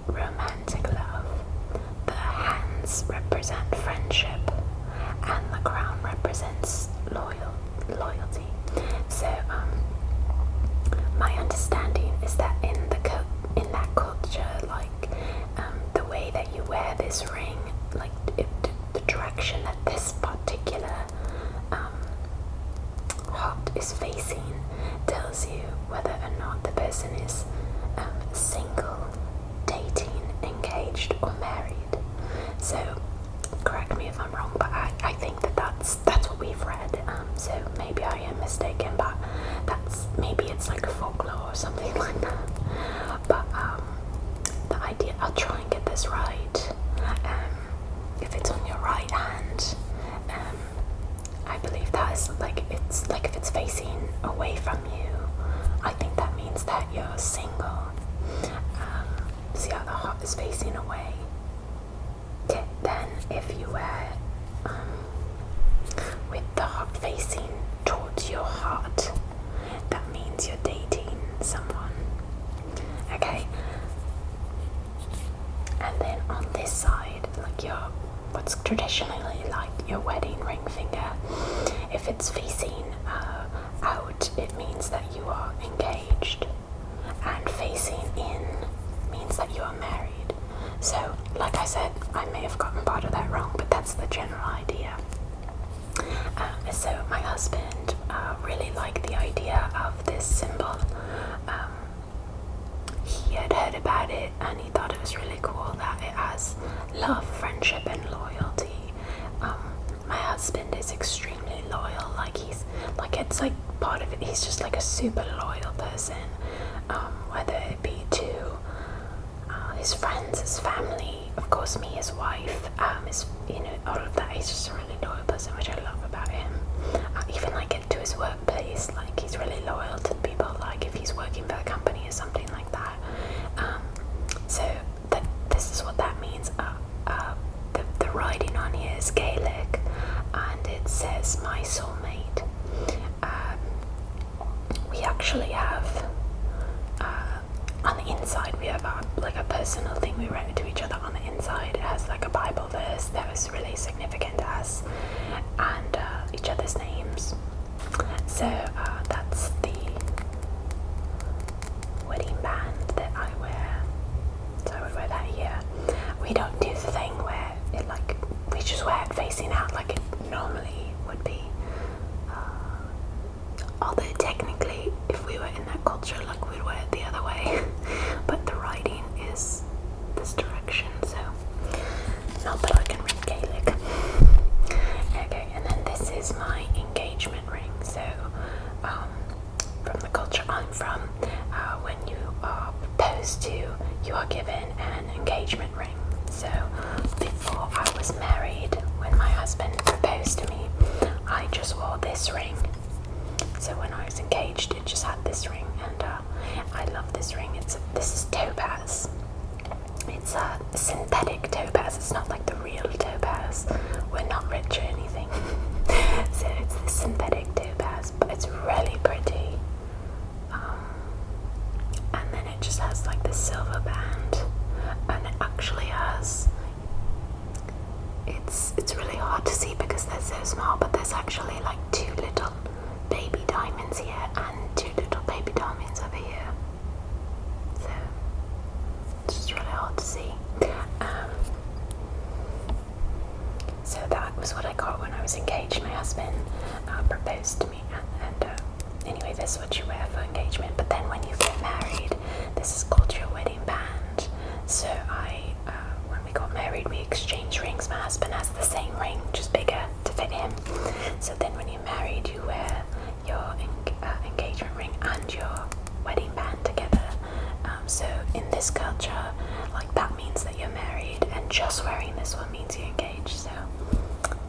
romantic love. The hands represent friendship, and the crown represents loyalty. So, my understanding is that in that culture, like the way that you wear this ring, like the direction that this particular heart is facing, tells you whether or not the person is single, dating, engaged, or married. So, correct me if I'm wrong, but I think that that's what we've read. So maybe I am mistaken, but maybe it's like a folklore or something like that. But the idea, I'll try and get this right. If it's on your right hand, I believe that is like, it's like if it's facing away from you, I think that means that you're single. See how the heart is facing away? Okay, then if you wear with the heart facing towards your heart, that means you're dating someone. Okay, and then on this side, like what's traditionally like your wedding ring finger, if it's facing out, it means that you are engaged, and facing in means that you are married. So, like I said, I may have gotten part of that wrong, but that's the general idea. So my husband really liked the idea of this symbol. He had heard about it and he thought it was really cool that it has love, friendship, and loyalty. My husband is extremely loyal. It's like part of it. He's just like a super loyal person, whether it be to his friends, his family, of course me, his wife, all of that. He's just a really loyal person, which I love about him. Even like to his workplace, like he's really loyal to people, like if he's working for a company or something like that. So this is what that means. The writing on here is Gaelic, and it says my soulmate. We actually have on the inside, we have a personal thing we wrote to each other. On the inside, it has like a Bible verse that was really significant to us, and each other's names. So that's the wedding band that I wear. So I would wear that here. We don't do the thing where we just wear it facing out like it normally would be. Although technically, if we were in that culture, like we'd wear it the other way. But the writing is this direction, so not that I can read Gaelic. Okay, and then this is my engagement ring. So from the culture I'm from, when you are proposed to, you are given an engagement ring. So before I was married, when my husband proposed to me, I just wore this ring. So when I was engaged, it just had this ring, and I love this ring. This is topaz. It's a synthetic topaz. It's not like the real topaz. We're not rich or anything. So it's the synthetic topaz, but it's really pretty. And then it just has like this silver band, and it actually has. It's really hard to see because they're so small, but there's actually like two little baby diamonds here and two little baby diamonds over here. So it's just really hard to see. So that was what I got when I was engaged. My husband proposed to me, and anyway, this is what you wear for engagement. But then when you get married, this is called your wedding band. So when we got married, we exchanged rings. My husband has the same ring, just bigger to fit him. So then when you're married, you wear your engagement ring and your wedding band together. So in this culture, like that means that you're married, and just wearing this one means you're engaged. So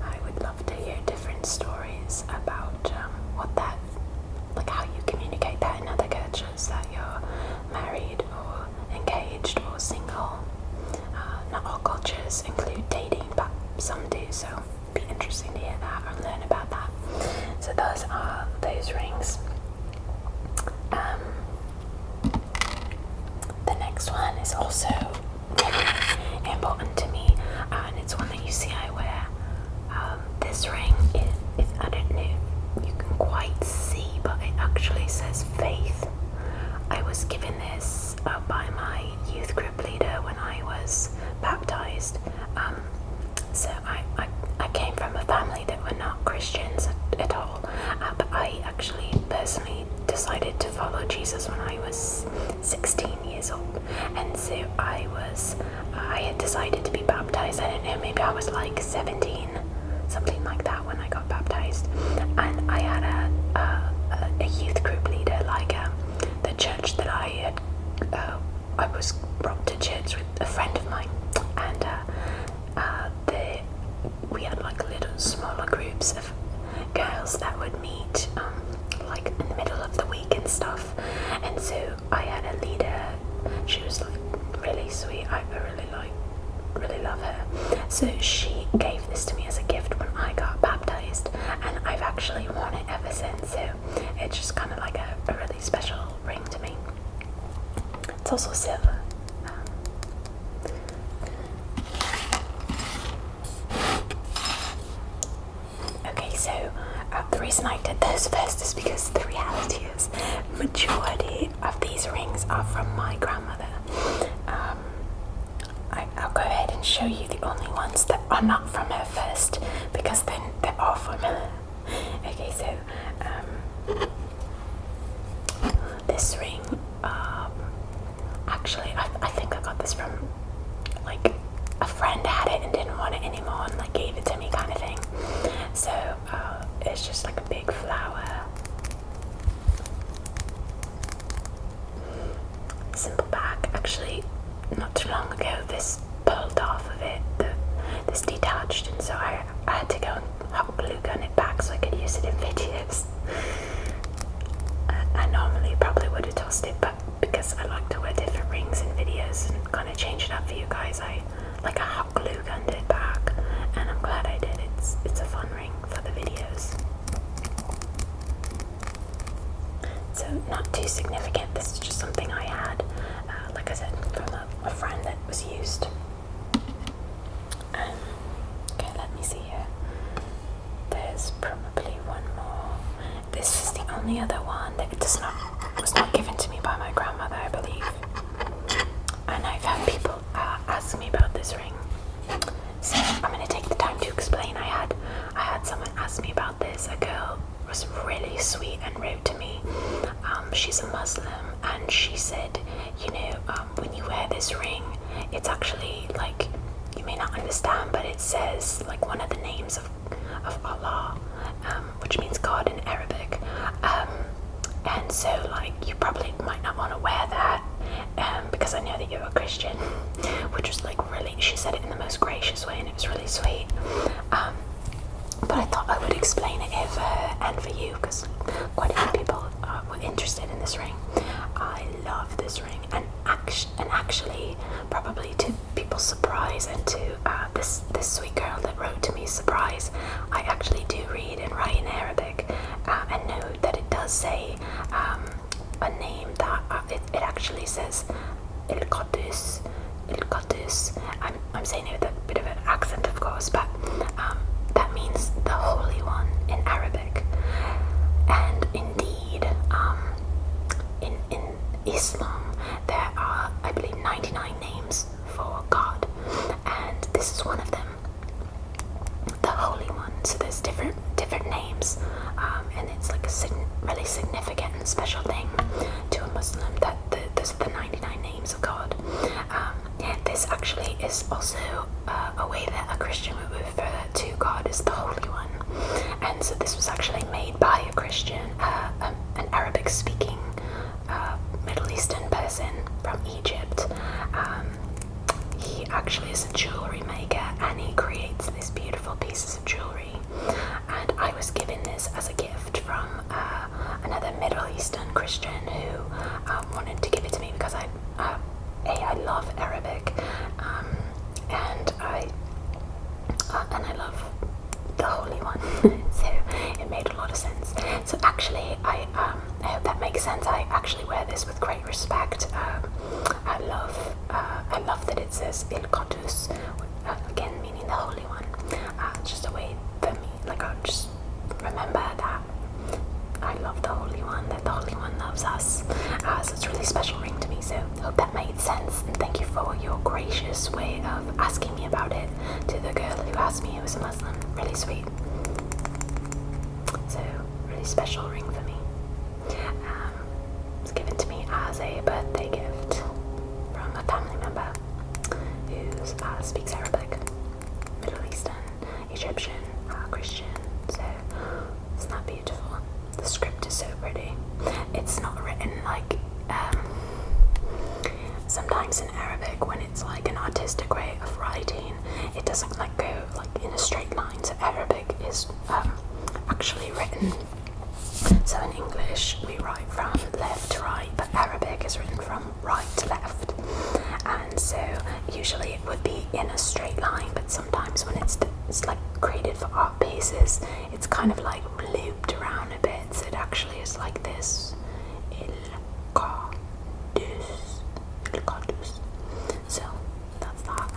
I would love to hear different stories about what that, like how you communicate that in other cultures, that you're married or engaged or single. Not all cultures include dating, but some do, so it'd be interesting to hear that or learn about that. So those are those rings. The next one is also was given this by my youth group leader when I was baptized. So I came from a family that were not Christians at all, but I actually personally decided to follow Jesus when I was 16 years old, and so I had decided to be baptized. I don't know, maybe I was like 17, something like that, when I got baptized, and I had a youth group leader, like the church that I was brought to church with a friend of mine, and we had like little smaller groups of girls that would meet like in the middle of the week and stuff. And so I had a leader. She was like really sweet. I really love her. So she gave this to me as a gift when I got baptized, and I've actually worn it ever since. So it's just kind of like a really special ring to me. It's also silver. So the reason I did those first is because the reality is majority of these rings are from my grandmother. I'll go ahead and show you the only ones that are not from her first, because then they're all from her. Okay, so this ring, actually I think I got this from like a friend had it and didn't want it anymore and like gave it to me, kind of thing. So it's just like a big flower, simple back. Actually, not too long ago this pulled off of it, this detached, and so I had to go and hot glue gun it back so I could use it in videos. I normally probably would have tossed it, but because I like to wear different rings in videos and kind of change it up for you guys, I hot glue gunned it back, and I'm glad I did. It's a fun ring for the videos. So not too significant. This is just something I had, like I said, from a friend that was used. Okay, let me see here. There's probably one more. This is the only other one that was not given to me by my grandmother, I believe. And I've had people ask me about this ring, so I'm going to take the time to explain. I had someone ask me about this. A girl was really sweet and wrote to me. She's a Muslim, and she said, when you wear this ring, it's actually like, you may not understand, but it says like one of the names of Allah, which means God in Arabic. And so like you probably might not want to wear that, because I know that you're a Christian, which was like really, she said it in the most gracious way, and it was really sweet. But I thought I would explain it here for her and for you, because quite a few people were interested in this ring. I love this ring, and actually, probably to people's surprise, and to this sweet girl that wrote to me surprise, I actually do read and write in Arabic, and know that it does say a name that it actually says El Qudus. I'm saying it with a bit of an accent, of course, but that means the Holy One in Arabic. And indeed, in Islam, there are, I believe, 99 names for God, and this is one of them, the Holy One. So there's different names, and it's like a really significant and special thing to a Muslim that those are the 99 names of God. This actually is also a way that a Christian would refer to God as the Holy One. And so this was actually made by a Christian, an Arabic-speaking Middle Eastern person from Egypt. He actually is a jewelry maker, and he creates these beautiful pieces of jewelry. And I was given this as a gift from another Middle Eastern Christian who wanted to give it to me because I love Arabic, and I love the Holy One. So it made a lot of sense. So actually, I hope that makes sense. I actually wear this with great respect. I love that it says Il Qudus, again meaning the Holy One. Just a way for me, like, I'll just remember that I love the Holy One, that the Holy One loves us. So it's really special gracious way of asking me about it to the girl who asked me who was a Muslim. Really sweet. So, really special ring for me. It's given to me as a birthday gift from a family member who speaks Arabic, Middle Eastern, Egyptian, Christian. So, isn't that beautiful? The script is so pretty. It's not written like sometimes in Arabic when it's like an artistic way of writing, it doesn't like go like in a straight line. So Arabic is actually written. So in English we write from left to right, but Arabic is written from right to left. And so usually it would be in a straight line, but sometimes when it's like created for art pieces, it's kind of like looped around a bit. So it actually is like this. So that's that.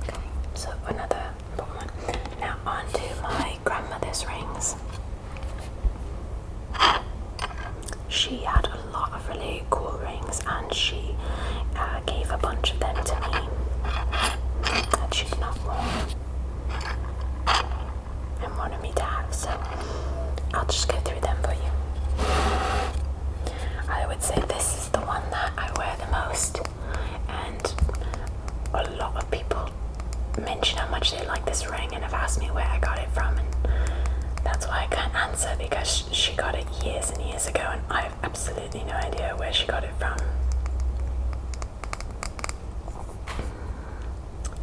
Okay, so another important one. Now on to my grandmother's rings. She had a lot of really cool rings, and she gave a bunch of them to me that she'd not worn and wanted me to have, so I'll just go through them for you. I would say this is the one that I wear the most, and a lot of people mention how much they like this ring and have asked me where I got it from, and that's why I can't answer, because she got it years and years ago and I have absolutely no idea where she got it from.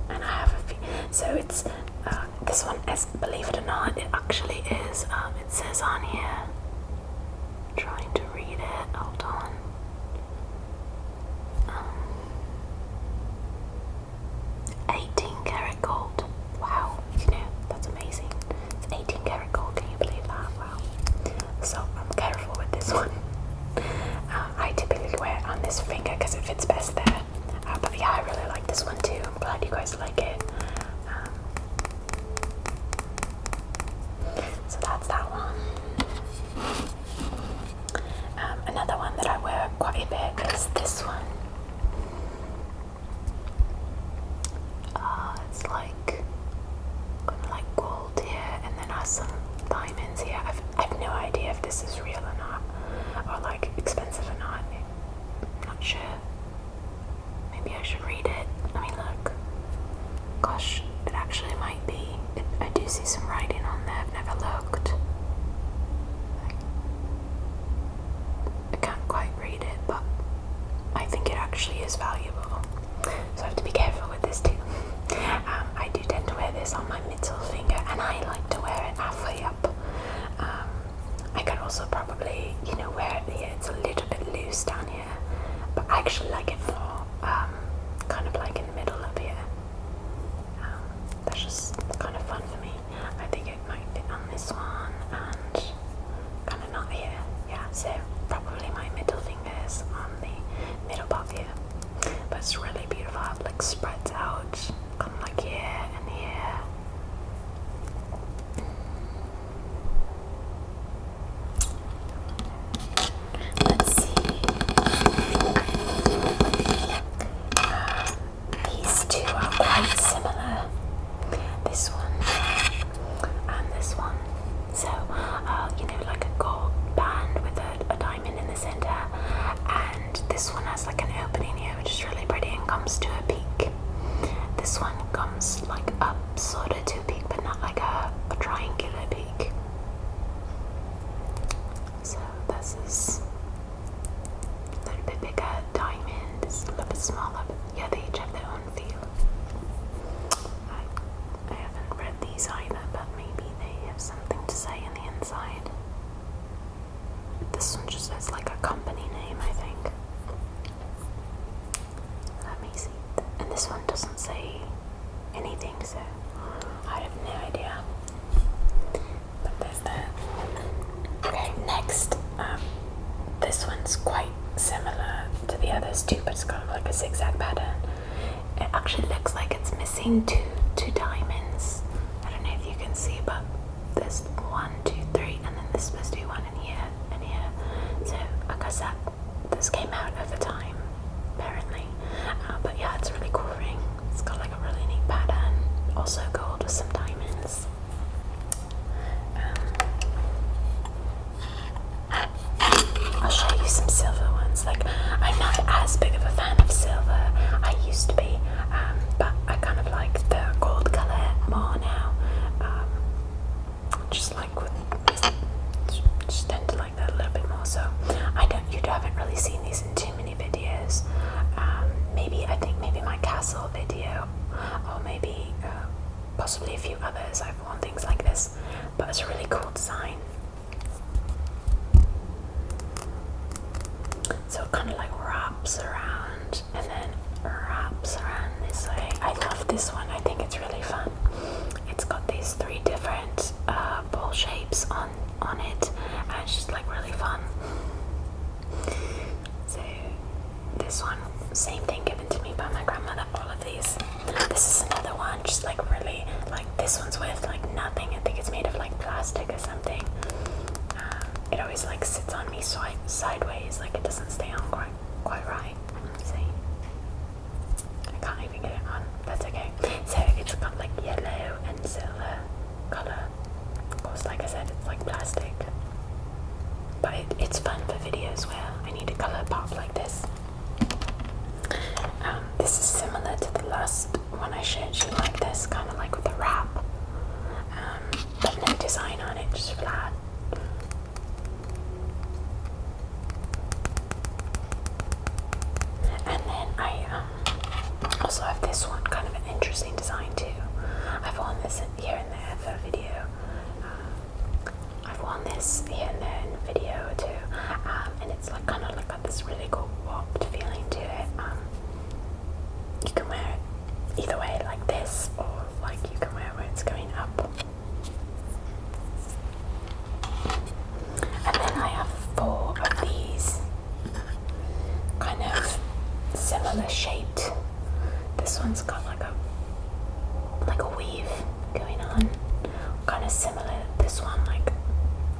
And I have a few, so it's this one is, believe it or not, it actually is, it says on here, trying to read it, hold on. 18 karat gold. Wow, that's amazing. It's 18 karat gold, can you believe that? Wow. So I'm careful with this one. I typically wear it on this finger because it fits best there. But yeah, I really like this one too. I'm glad you guys like it. So that's that one. Another one that I wear quite a bit is this one. It's like kind of like gold here, and then has some diamonds here. I've no idea if this is real or not, or like expensive or not. I'm not sure. Maybe I should read it. I mean, look. Gosh, it actually might be. I do see some writing on there. I've never looked. I can't quite read it, but I think it actually is valuable. So I have to be careful with this too. I do tend to wear this on my middle finger, and I like to wear it halfway up. I could also probably, wear it here. It's a little bit loose down here, but I actually like it more, kind of like in the middle up here. That's just kind of fun for me. I think it might fit on this one, and kind of not here. Yeah, so probably my middle finger is on the middle part here. But it's really beautiful how it like spreads out, kind of like here and here. Let's see. These two are quite similar. This one and this one. So, like a gold band with a diamond in the center, and this one has like an opening here, which is really pretty and comes to a peak. This one comes like up sort of to a peak, but not like a triangular peak. So this is a little bit bigger diamond, it's a little bit smaller, but yeah, they each have their own feel. I haven't read these either, but maybe they have something to say in the inside. This one just has like a company name, I think. Let me see. And this one doesn't say anything, so I have no idea. But there's that. Okay, next. This one's quite similar to the others too, but it's kind of like a zigzag pattern. It actually looks like it's missing two diamonds. I don't know if you can see, but there's 1, 2, 3, and then there's supposed to be one in here and here. So I guess that this came out over time, apparently. possibly a few others I've worn things like this, but it's a really cool design. So it kind of like wraps around and then wraps around this way. I love this one. I think it's really fun. It's got these 3 different ball shapes on it, and it's just like really fun. So this one, same thing, given to me by my grandmother. All of these. This is another one, just like really, like this one's worth like nothing. I think it's made of like plastic or something. It always like sits on me sideways, like it doesn't stay on quite right. Let's see. I can't even get it on. That's okay. So it's got like yellow and silver colour. Of course, like I said, it's like plastic. But it's fun for videos where I need a colour pop like this. This is similar to the last one I showed you, like this, kind of like with the wrap. But no design on it, just flat. And then I also have this one, kind of an interesting design too. I've worn this here and there for a video. I've worn this here and there in a video or two, and it's like kind of like got this really cool warped feeling to it. You can wear it either way, like this, or like you can wear it where it's going up. And then I have 4 of these kind of similar shaped. This one's got like a weave going on, kind of similar. This one, like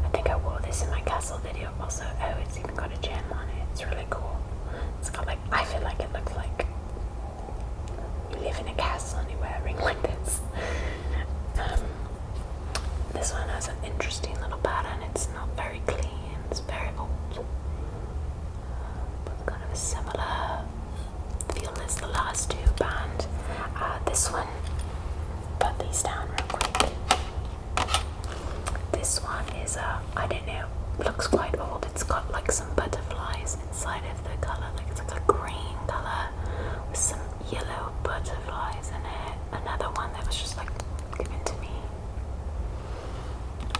I think I wore this in my castle video also. Oh, it's even got a gem on it. It's really cool. It's got like, I feel like it looks like you live in a castle and you're wearing like this. This one has an interesting little pattern. It's not very clean. It's very old. But kind of a similar feel as the last 2 band. This one, put these down real quick. This one is I don't know, looks quite old. It's got like some butterflies inside of the colour, like it's like a green colour with some yellow butterflies in it. Another one that was just like given to me.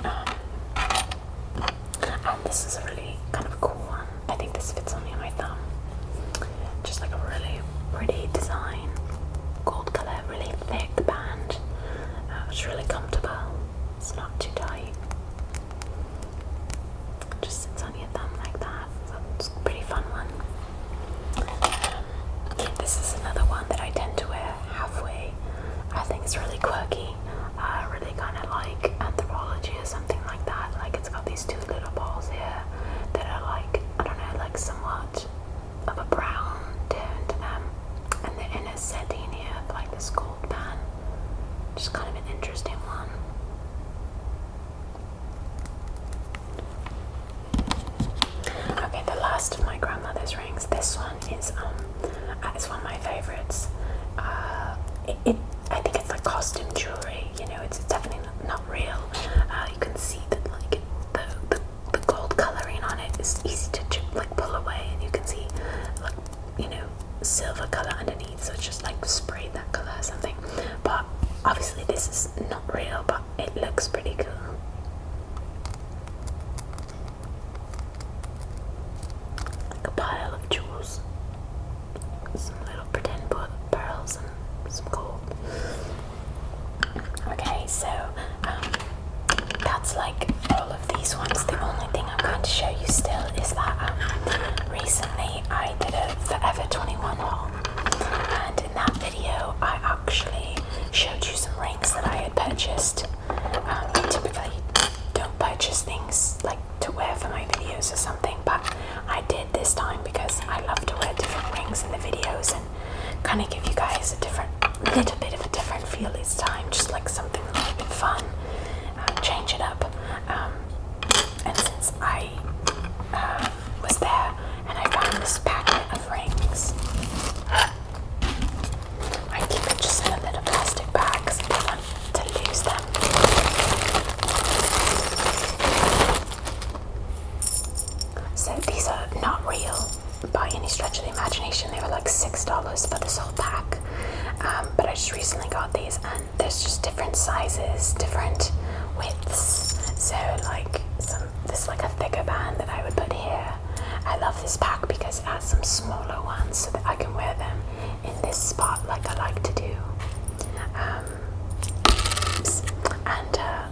And this is a really kind of cool one. I think this fits on me on my thumb. Just like a really pretty design. Gold colour, really thick band. It's really comfortable. It's not too tight. Just sits on your thumb like that. So it's a pretty fun one. This is another one that I tend to wear halfway. I think it's really quirky. Really kind of like anthropology or something like that. Like it's got these 2 little balls here that are like, I don't know, like somewhat of a brown tone to them. And the inner setting here of like this gold band. Just kind of an interesting one. Okay, the last of my grandmother's rings. This one is it's one of my favorites. I think it's like costume jewelry. You know, it's definitely not real. You can see that like the gold coloring on it is easy to like pull away, and you can see like, you know, silver color underneath. So it's just like sprayed that color or something. But obviously this is not real, but it looks pretty cool. Like a pile of jewels. Some little pretend pearls and some gold. Okay, so that's like all of these ones. The only thing I'm going to show you still is that recently I did a Forever 21 haul, and in that video I actually showed you some rings that I had purchased. I typically don't purchase things like to wear for my videos or something, but I did this time because I love to wear different rings in the videos and kind of give you guys a little bit of a different feel each time, just like something a little bit fun, change it up. And since I was there and I found this packet of rings, I keep it just in a little plastic bag because I don't want to lose them. So these are not real by any stretch of the imagination. They were like $6 for this whole pack. But I just recently got these, and there's just different sizes, different widths. So like this is like a thicker band that I would put here. I love this pack because it has some smaller ones so that I can wear them in this spot like I like to do. And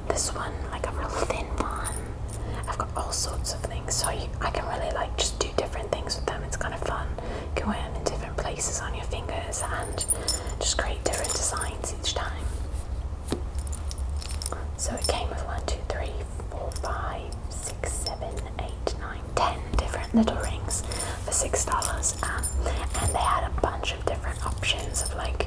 this one, like a real thin one. I've got all sorts of things, so I can really like just do different things with them. It's kind of fun. You can wear them in different places on your fingers and just create different designs each time. So it came with 1, 2, 3, 4, 5, 6, 7, 8, 9, 10 different little rings for $6. And they had a bunch of different options of like